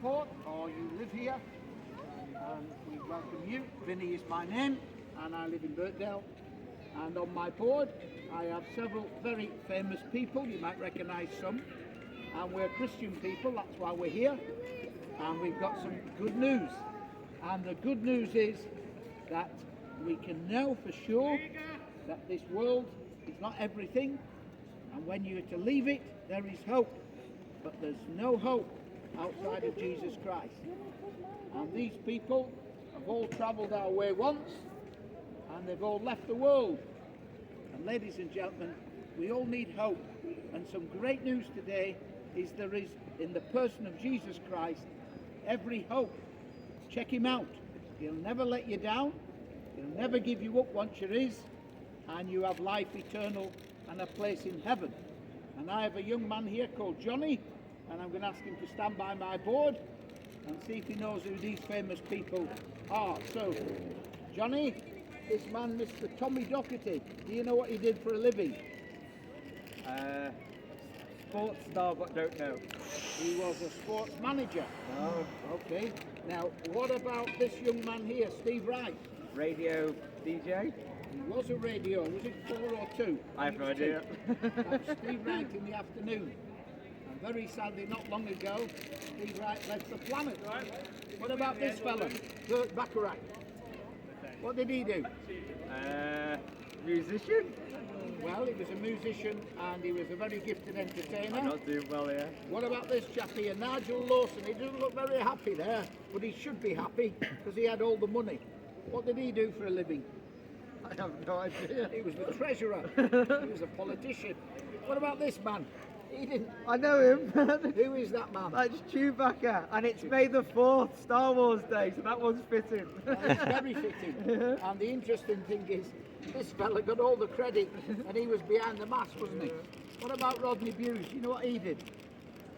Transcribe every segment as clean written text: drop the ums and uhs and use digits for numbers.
Liverpool or you live here, and we welcome you. Vinny is my name and I live in Birkdale. And on my board I have several very famous people, you might recognise some, and we're Christian people, that's why we're here. And we've got some good news, and the good news is that we can know for sure that this world is not everything, and when you're to leave it there is hope, but there's no hope outside of Jesus Christ. And these people have all travelled our way once, and they've all left the world. And ladies and gentlemen, we all need hope, and some great news today is there is in the person of Jesus Christ every hope. Check him out. He'll never let you down. He'll never give you up once you're his, and you have life eternal and a place in heaven. And I have a young man here called Johnny, and I'm going to ask him to stand by my board and see if he knows who these famous people are. So, Johnny, this man, Mr. Tommy Doherty, do you know what he did for a living? Sports star, but don't know. He was a sports manager. Oh. Okay. Now, what about this young man here, Steve Wright? Radio DJ? He was a radio. Was it 4 or 2? I have no idea. That's Steve Wright in the afternoon. And very sadly, not long ago, Steve Wright left the planet. What about this fella, Burt Bacharach? What did he do? Musician? Well, he was a musician and he was a very gifted entertainer. I'm not doing well here. What about this chap here, Nigel Lawson? He doesn't look very happy there, but he should be happy because he had all the money. What did he do for a living? I have no idea. He was the treasurer. He was a politician. What about this man? He didn't. I know him. Who is that man? That's Chewbacca, and it's May the 4th, Star Wars Day, so that one's fitting. It's very fitting. And the interesting thing is, this fella got all the credit, and he was behind the mask, wasn't he? What about Rodney Bewes? You know what he did?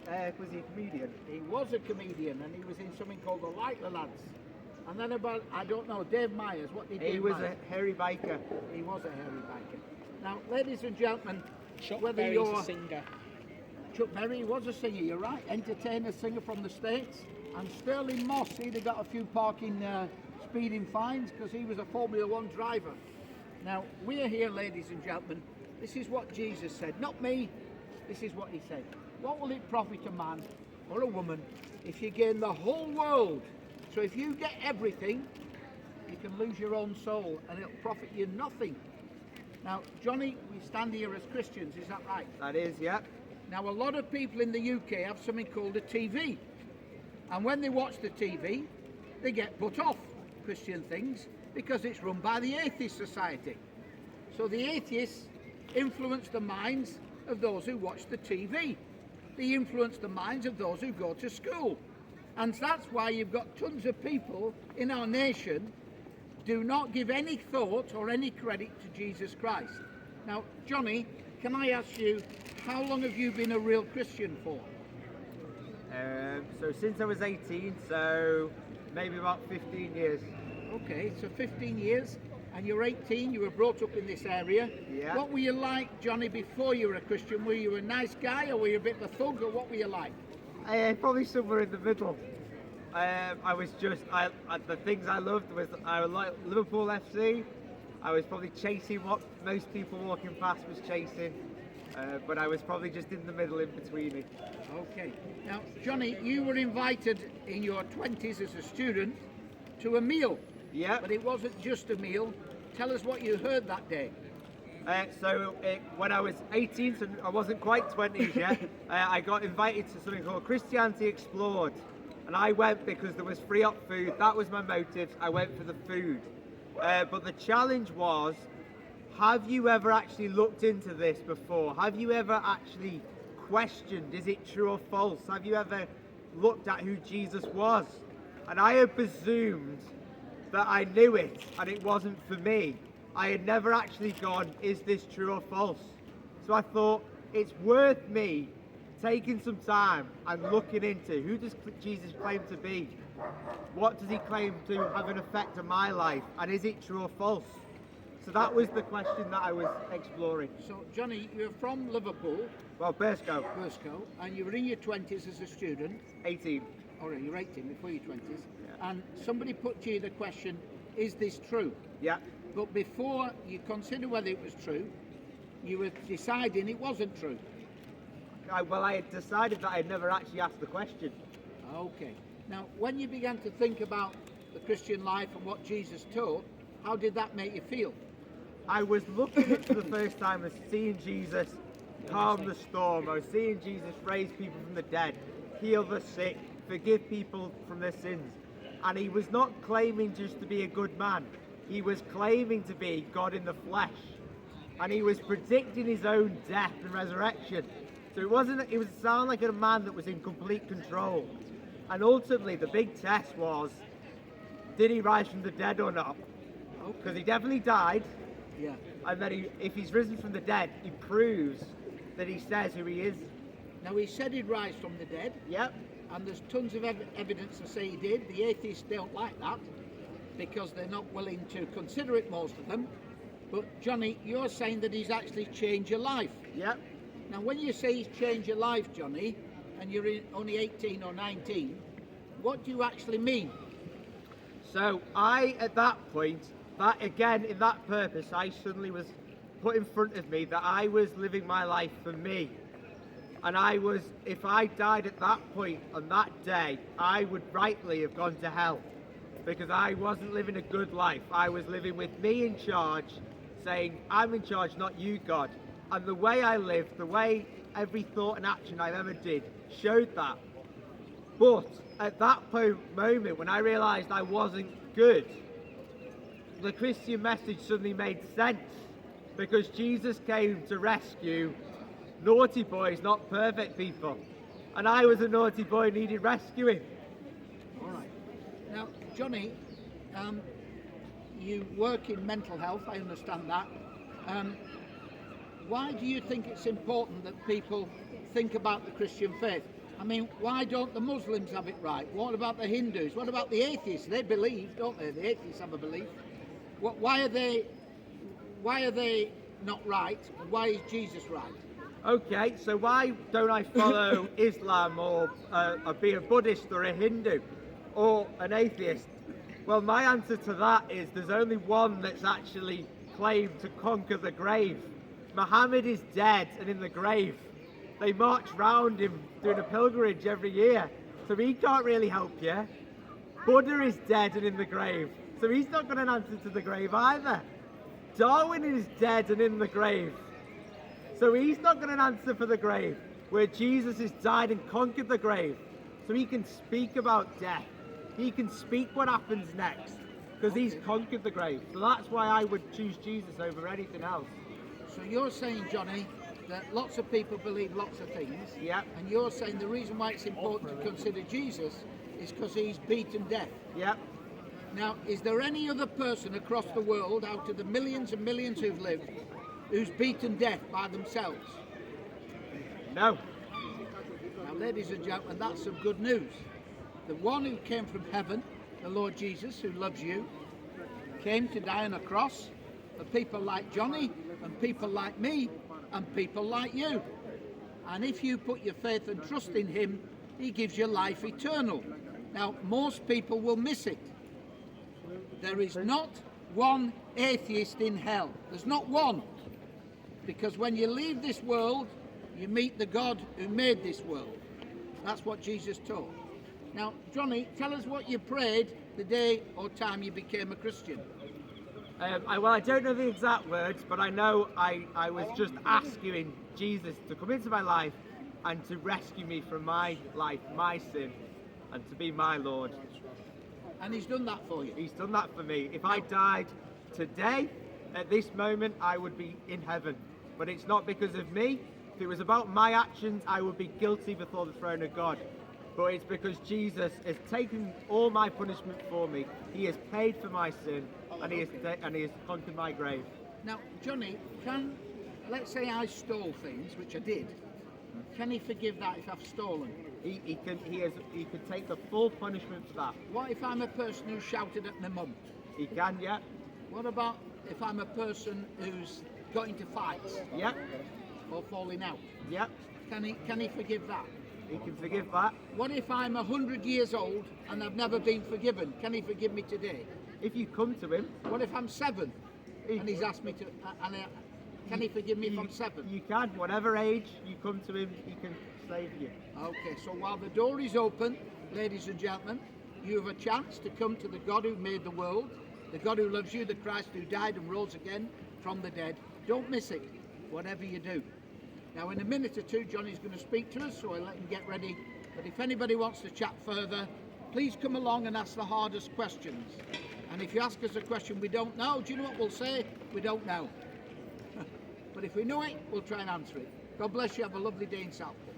Was he a comedian? He was a comedian, and he was in something called the Lightly Lads. And then about, I don't know, Dave Myers. What did He was a hairy biker. He was a hairy biker. Now, ladies and gentlemen, Chuck whether Berry's you're a singer. Chuck Berry was a singer, you're right, entertainer, singer from the States. And Sterling Moss, he'd have got a few parking speeding fines because he was a Formula 1 driver. Now, we're here, ladies and gentlemen, this is what Jesus said, not me, this is what he said. What will it profit a man or a woman if you gain the whole world? So if you get everything, you can lose your own soul and it'll profit you nothing. Now, Johnny, we stand here as Christians, is that right? That is, yeah. Now, a lot of people in the UK have something called a TV. And when they watch the TV, they get put off Christian things because it's run by the Atheist Society. So the atheists influence the minds of those who watch the TV. They influence the minds of those who go to school. And that's why you've got tons of people in our nation do not give any thought or any credit to Jesus Christ. Now, Johnny, can I ask you, how long have you been a real Christian for? So since I was 18, so maybe about 15 years. Okay, so 15 years, and you're 18, you were brought up in this area. Yeah. What were you like, Johnny, before you were a Christian? Were you a nice guy, or were you a bit of a thug, or what were you like? Probably somewhere in the middle. I was just, the things I loved was, I liked Liverpool FC. I was probably chasing what most people walking past was chasing. But I was probably just in the middle in between it. Okay. Now, Johnny, you were invited in your 20s as a student to a meal. Yeah. But it wasn't just a meal. Tell us what you heard that day. When I was 18, so I wasn't quite 20s yet, I got invited to something called Christianity Explored. And I went because there was free up food. That was my motive. I went for the food. But the challenge was, have you ever actually looked into this before? Have you ever actually questioned, is it true or false? Have you ever looked at who Jesus was? And I had presumed that I knew it and it wasn't for me. I had never actually gone, is this true or false? So I thought, it's worth me taking some time and looking into who does Jesus claim to be? What does he claim to have an effect on my life? And is it true or false? So that was the question that I was exploring. So, Johnny, you're from Liverpool. Well, Burscough. Burscough, and you were in your 20s as a student. 18. or you're 18, before your 20s, and somebody put to you the question, is this true? Yeah. But before you consider whether it was true, you were deciding it wasn't true. I had decided that I'd never actually asked the question. Okay. Now, when you began to think about the Christian life and what Jesus taught, how did that make you feel? I was looking at for the first time as seeing Jesus calm the storm. I was seeing Jesus raise people from the dead, heal the sick, forgive people from their sins. And he was not claiming just to be a good man. He was claiming to be God in the flesh. And he was predicting his own death and resurrection. So it was sound like a man that was in complete control. And ultimately the big test was, did he rise from the dead or not? Because he definitely died. Yeah. And then if he's risen from the dead, he proves that he says who he is. Now, he said he'd rise from the dead. Yep. And there's tons of evidence to say he did. The atheists don't like that because they're not willing to consider it, most of them. But Johnny, you're saying that he's actually changed your life. Yep. Now, when you say he's changed your life, Johnny, and you're only 18 or 19, what do you actually mean? So at that point, that again, in that purpose, I suddenly was put in front of me that I was living my life for me. And if I died at that point on that day, I would rightly have gone to hell because I wasn't living a good life. I was living with me in charge, saying, I'm in charge, not you, God. And the way I lived, the way every thought and action I ever did showed that. But at that moment, when I realised I wasn't good, the Christian message suddenly made sense because Jesus came to rescue naughty boys, not perfect people. And I was a naughty boy, needed rescuing. All right. Now, Johnny, you work in mental health, I understand that. Why do you think it's important that people think about the Christian faith? I mean, why don't the Muslims have it right? What about the Hindus? What about the atheists? They believe, don't they? The atheists have a belief. Why are they not right? Why is Jesus right? Okay, so why don't I follow Islam or be a Buddhist or a Hindu or an atheist? Well, my answer to that is there's only one that's actually claimed to conquer the grave. Muhammad is dead and in the grave. They march round him doing a pilgrimage every year, so he can't really help you. Buddha is dead and in the grave, so he's not got an answer to the grave either. Darwin is dead and in the grave, so he's not got an answer for the grave, where Jesus has died and conquered the grave, so he can speak about death. He can speak what happens next, because he's conquered the grave. So that's why I would choose Jesus over anything else. So you're saying, Johnny, that lots of people believe lots of things, Yep. and you're saying the reason why it's important to consider Jesus is because he's beaten death. Yep. Now, is there any other person across the world, out of the millions and millions who've lived, who's beaten death by themselves? No. Now, ladies and gentlemen, that's some good news. The one who came from heaven, the Lord Jesus, who loves you, came to die on a cross for people like Johnny and people like me and people like you. And if you put your faith and trust in him, he gives you life eternal. Now, most people will miss it. There is not one atheist in hell. There's not one. Because when you leave this world, you meet the God who made this world. That's what Jesus taught. Now, Johnny, tell us what you prayed the day or time you became a Christian. I don't know the exact words, but I know I was just asking Jesus to come into my life and to rescue me from my life, my sin, and to be my Lord. And he's done that for you? He's done that for me. If I died today, at this moment, I would be in heaven. But it's not because of me. If it was about my actions, I would be guilty before the throne of God. But it's because Jesus has taken all my punishment for me. He has paid for my sin, and he has conquered my grave. Now, Johnny, let's say I stole things, which I did. Can he forgive that if I've stolen? He can take the full punishment for that. What if I'm a person who shouted at my mum? He can, yeah. What about if I'm a person who's got into fights? Yeah. Or falling out? Yeah. Can he forgive that? He can forgive that. What if I'm 100 years old and I've never been forgiven? Can he forgive me today? If you come to him, What if I'm 7 and he's asked me to, can he forgive me if I'm 7? you can. Whatever age you come to him, he can save you. Okay, so while the door is open, ladies and gentlemen, you have a chance to come to the God who made the world, the God who loves you, the Christ who died and rose again from the dead. Don't miss it, whatever you do. Now, in a minute or two, Johnny's going to speak to us, so I'll let him get ready. But if anybody wants to chat further, please come along and ask the hardest questions. And if you ask us a question we don't know, do you know what we'll say? We don't know. But if we know it, we'll try and answer it. God bless you. Have a lovely day in Southport.